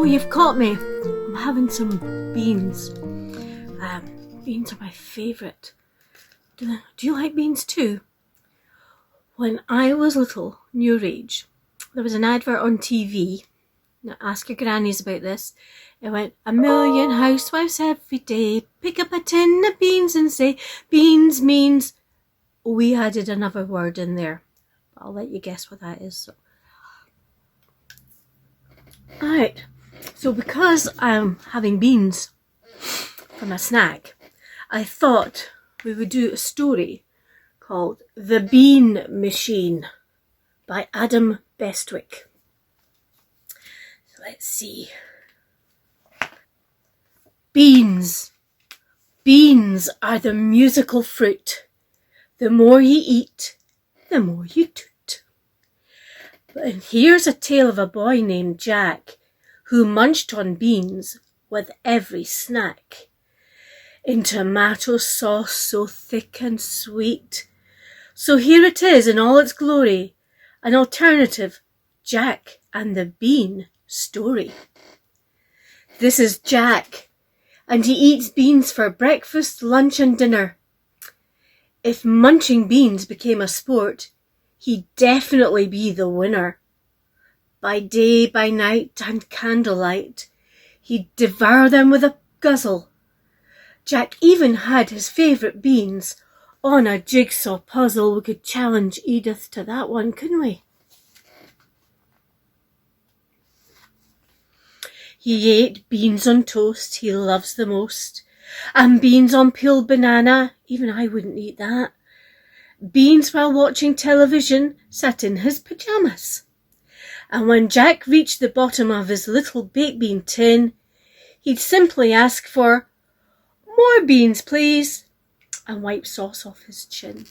you've caught me. I'm having some beans. Beans are my favourite. Do you like beans too? When I was little, your age, there was an advert on TV. Now ask your grannies about this. It went, 1,000,000 housewives every day pick up a tin of beans and say, beans means... We added another word in there. I'll let you guess what that is. Alright, so because I'm having beans for my snack, I thought we would do a story called The Bean Machine by Adam Bestwick. So let's see. Beans. Beans are the musical fruit. The more you eat, the more you toot. And here's a tale of a boy named Jack who munched on beans with every snack. In tomato sauce so thick and sweet. So here it is in all its glory, an alternative Jack and the Bean story. This is Jack, and he eats beans for breakfast, lunch and dinner. If munching beans became a sport, he'd definitely be the winner. By day, by night and candlelight, he'd devour them with a guzzle. Jack even had his favourite beans on a jigsaw puzzle. We could challenge Edith to that one, couldn't we? He ate beans on toast, he loves the most, and beans on peeled banana, even I wouldn't eat that. Beans while watching television, sat in his pyjamas. And when Jack reached the bottom of his little baked bean tin, he'd simply ask for, "More beans, please," and wipe sauce off his chin.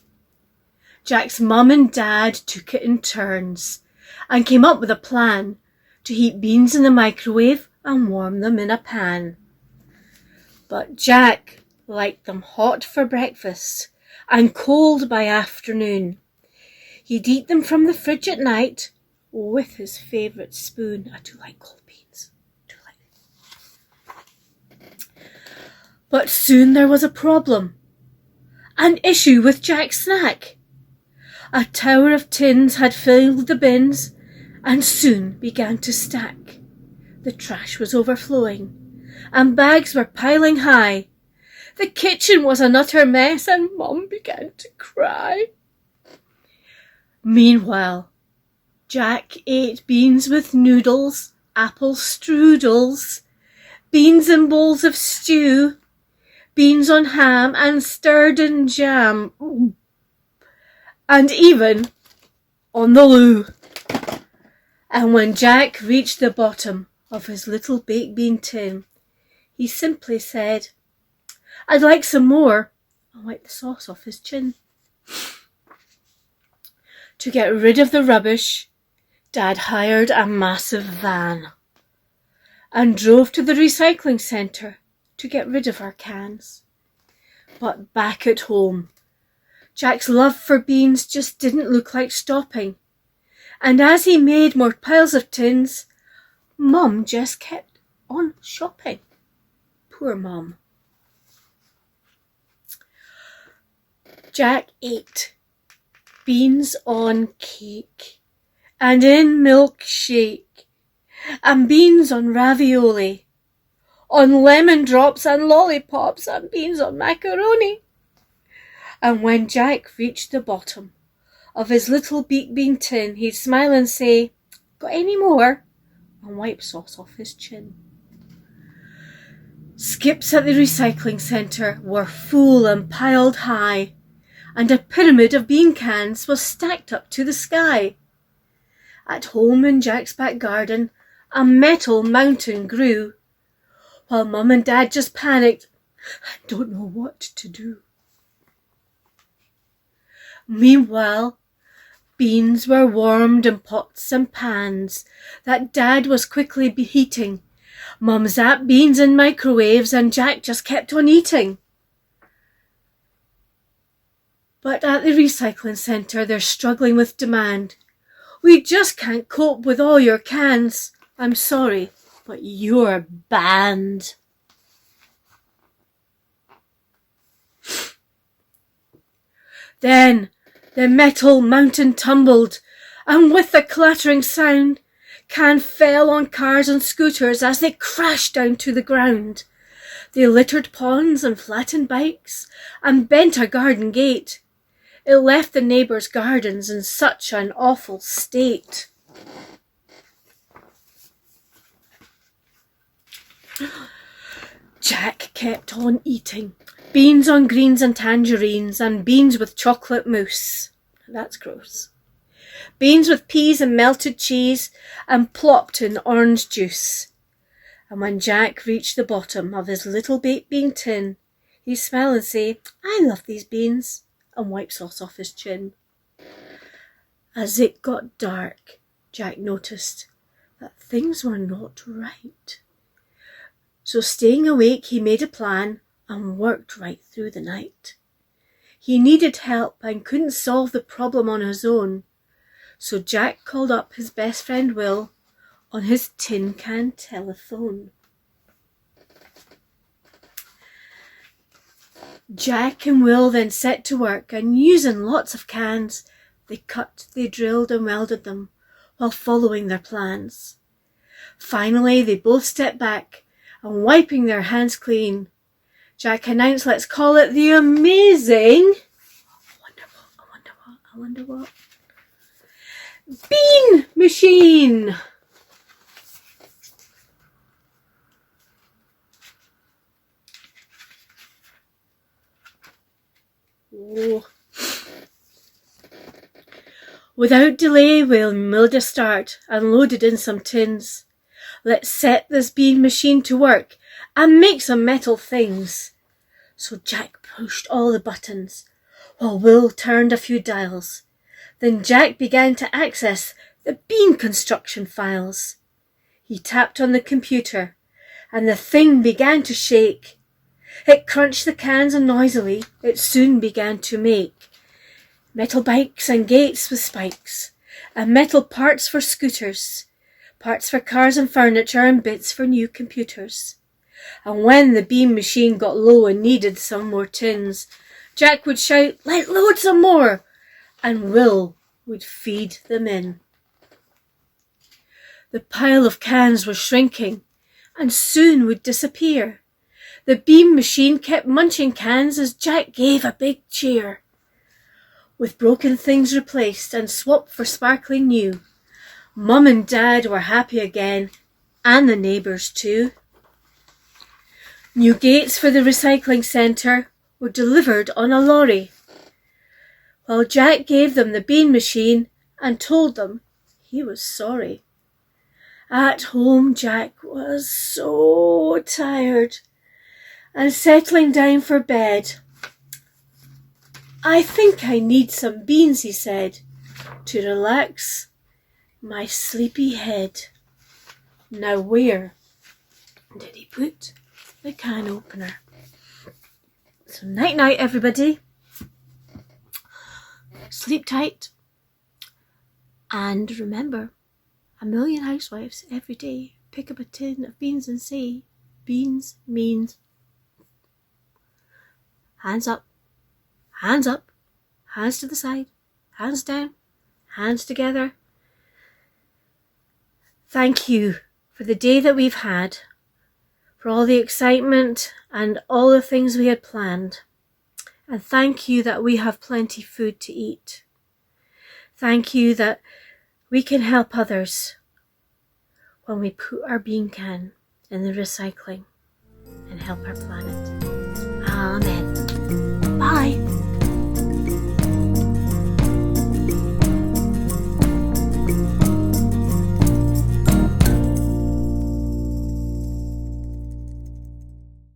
Jack's mum and dad took it in turns and came up with a plan to heat beans in the microwave and warm them in a pan. But Jack liked them hot for breakfast and cold by afternoon. He'd eat them from the fridge at night with his favourite spoon. I do like cold beans. But soon there was a problem. An issue with Jack's snack. A tower of tins had filled the bins and soon began to stack. The trash was overflowing and bags were piling high. The kitchen was an utter mess and Mum began to cry. Meanwhile, Jack ate beans with noodles, apple strudels, beans in bowls of stew, beans on ham and stirred in jam, and even on the loo. And when Jack reached the bottom of his little baked bean tin, he simply said, "I'd like some more," and wiped the sauce off his chin. To get rid of the rubbish, Dad hired a massive van and drove to the recycling centre to get rid of our cans. But back at home, Jack's love for beans just didn't look like stopping. And as he made more piles of tins, Mum just kept on shopping. Poor Mum. Jack ate beans on cake and in milkshake and beans on ravioli, on lemon drops and lollipops and beans on macaroni. And when Jack reached the bottom of his little baked bean tin, he'd smile and say, "Got any more?" and wipe sauce off his chin. Skips at the recycling centre were full and piled high, and a pyramid of bean cans was stacked up to the sky. At home in Jack's back garden, a metal mountain grew, while Mum and Dad just panicked and don't know what to do. Meanwhile, beans were warmed in pots and pans that Dad was quickly heating. Mum zapped beans in microwaves and Jack just kept on eating. But at the recycling centre, they're struggling with demand. "We just can't cope with all your cans. I'm sorry, but you're banned. Then the metal mountain tumbled, and with a clattering sound, can fell on cars and scooters as they crashed down to the ground. They littered ponds and flattened bikes, and bent a garden gate. It left the neighbours' gardens in such an awful state. Jack kept on eating beans on greens and tangerines, and beans with chocolate mousse. That's gross. Beans with peas and melted cheese, and plopped in orange juice. And when Jack reached the bottom of his little baked bean tin, he'd smile and say, "I love these beans," and wipe sauce off his chin. As it got dark, Jack noticed that things were not right. So staying awake, he made a plan and worked right through the night. He needed help and couldn't solve the problem on his own. So Jack called up his best friend Will on his tin can telephone. Jack and Will then set to work, and using lots of cans, they cut, they drilled and welded them while following their plans. Finally, they both stepped back and wiping their hands clean, Jack announced, "Let's call it the amazing..." I wonder what? Bean machine! Oh. Without delay, Will made a start and loaded in some tins. "Let's set this bean machine to work and make some metal things." So Jack pushed all the buttons, while Will turned a few dials. Then Jack began to access the bean construction files. He tapped on the computer, and the thing began to shake. It crunched the cans, and noisily it soon began to make metal bikes and gates with spikes, and metal parts for scooters, parts for cars and furniture, and bits for new computers. And when the bean machine got low and needed some more tins, Jack would shout, "Let's load some more!" and Will would feed them in. The pile of cans was shrinking and soon would disappear. The bean machine kept munching cans as Jack gave a big cheer. With broken things replaced and swapped for sparkling new, Mum and Dad were happy again, and the neighbours too. New gates for the recycling centre were delivered on a lorry, while Jack gave them the bean machine and told them he was sorry. At home, Jack was so tired, and settling down for bed. "I think I need some beans," he said, "to relax my sleepy head." Now where did he put the can opener? So night night, everybody. Sleep tight. And remember, 1,000,000 housewives every day pick up a tin of beans and say, "Beans means..." Hands up, hands up, hands to the side, hands down, hands together. Thank you for the day that we've had, for all the excitement and all the things we had planned. And thank you that we have plenty food to eat. Thank you that we can help others when we put our bean can in the recycling and help our planet. Amen. Bye.